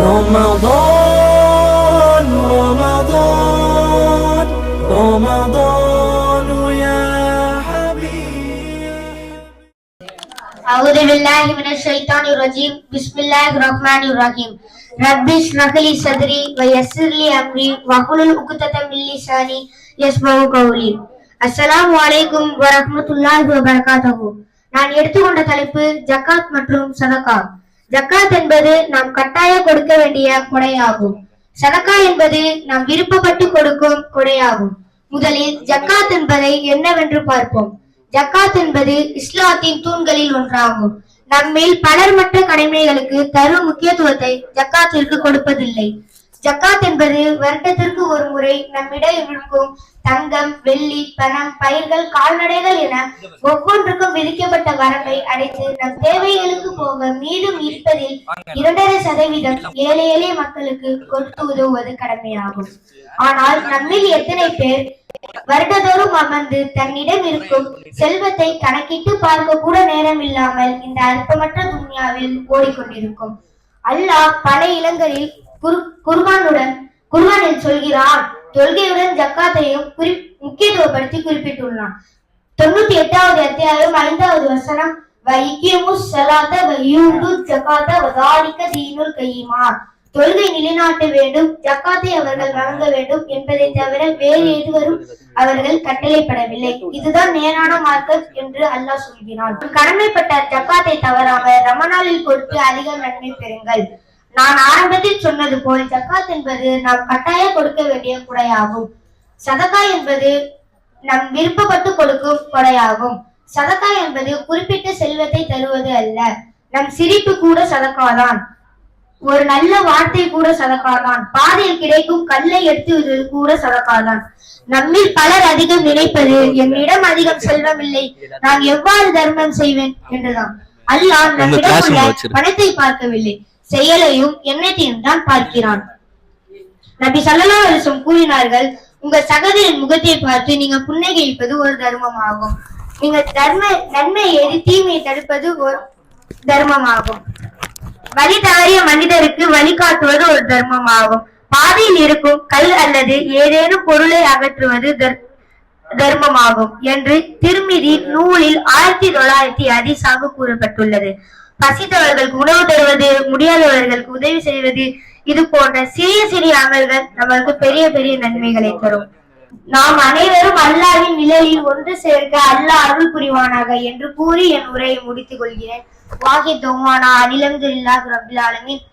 رمضان رمضان رمضان يا حبيب. أعوذ بالله من الشيطان الرجيم. بسم الله الرحمن الرحيم. رب اشرح لي صدري ويسر لي أمري واحلل عقدة من لساني يفقهوا قولي. அஸ்ஸலாமு அலைக்கும் வரஹ்மத்துல்லாஹி வபரகாத்துஹு. நான் எடுத்துக்கொண்ட தலைப்பு ஜக்காத் மற்றும் சதகா. ஜக்காத் என்பது நாம் கட்டாய கொடுக்க வேண்டிய கொடையாகும். சதகா என்பது நாம் விருப்பப்பட்டு கொடுக்கும் கொடையாகும். முதலில் ஜக்காத் என்பதை என்னவென்று பார்ப்போம். ஜக்காத் என்பது இஸ்லாத்தின் தூண்களில் ஒன்றாகும். நம்மில் பலர் மற்ற கடமைகளுக்கு தரும் முக்கியத்துவத்தை ஜக்காத்திற்கு கொடுப்பதில்லை. ஜக்காத் என்பது வருடத்திற்கு ஒரு முறை நம்மிடம் இருக்கும் தங்கம், வெள்ளி, பணம், பயிர்கள், கால்நடைகள் என ஒவ்வொன்றுக்கும் விதிக்கப்பட்ட வரம்பை அடைத்து நம் தேவைகளுக்கு போக மீண்டும் இருப்பதில் 2.5% ஏழை எளிய மக்களுக்கு கொடுத்து உதவுவது கடமையாகும். ஆனால் நம்மில் எத்தனை பேர் வருடதோறும் அமர்ந்து தன்னிடம் இருக்கும் செல்வத்தை கணக்கிட்டு பார்க்க கூட நேரம் இல்லாமல் இந்த அற்பமற்ற துன்யாவில் ஓடிக்கொண்டிருக்கும். அல்லாஹ் பல இடங்களில் குர்ஆனில் சொல்கிறான். தொழுகையுடன் ஜக்காத்தையும் முக்கியத்துவப்படுத்தி குறிப்பிட்டுள்ளான். 98வது அத்தியாயம் 5வது வசனம், தொழுகை நிலைநாட்ட வேண்டும், ஜக்காத்தை அவர்கள் வழங்க வேண்டும் என்பதை தவிர வேறு எதுவரும் அவர்கள் கட்டளைப்படவில்லை. இதுதான் நேரான மார்க்கம் என்று அல்லாஹ் சொல்கிறான். கடமைப்பட்ட ஜக்காத்தை தவறாம ரமணானில் கொடுத்து அதிக நன்மை பெறுங்கள். நான் ஆரம்பத்தில் சொன்னது போல் ஜக்காத் என்பது நாம் கட்டாய கொடுக்க வேண்டிய கொடையாகும். சதகா என்பது நம் விருப்பப்பட்டு கொடுக்கும் கொடையாகும். சதகா என்பது குறிப்பிட்ட செல்வத்தை தருவது அல்ல. நம் சிரிப்பு கூட சதகாதான். ஒரு நல்ல வார்த்தை கூட சதகாதான். பாதையில் கிடைக்கும் கல்லை எடுத்து கூட சதகாதான். நம்மில் பலர் அதிகம் நினைப்பது என்னிடம் அதிகம் செல்வம் இல்லை, நான் எவ்வாறு தர்மம் செய்வேன் என்றுதான். அல்லாஹ் நம்மிடம் உள்ள பணத்தை பார்க்கவில்லை, செயலையும் எண்ணத்தையும் தான் பார்க்கிறான். நபி ஸல்லல்லாஹு அலைஹி வஸல்லம் கூறினார்கள், உங்க சகோதரின் முகத்தை பார்த்து நீங்க புன்னகைப்பது ஒரு தர்மமாகும். நீங்க நன்மை ஏறி தீமையை தடுப்பது ஒரு தர்மமாகும். வழி தவறிய மனிதருக்கு வழிகாட்டுவது ஒரு தர்மமாகும். பாதையில் இருக்கும் கல் அல்லது ஏதேனும் பொருளை அகற்றுவது தர்மமாகும் என்று திருமிதி நூலில் 1900 ஹதீஸாக கூறப்பட்டுள்ளது. பசித்தவர்களுக்கு உணவு தருவது, முடியாதவர்களுக்கு உதவி செய்வது, இது போன்ற சிறிய சிறிய அமல்கள் நமக்கு பெரிய பெரிய நன்மைகளை தரும். நாம் அனைவரும் அல்லாஹ்வின் நிழலில் ஒன்று சேர்க்க அல்லாஹ் அருள் புரிவானாக என்று கூறி என் உரையை முடித்துக் கொள்கிறேன். வாஹித் தௌவானா அல்ஹம்துலில்லாஹி ரப்பில் ஆலமீன்.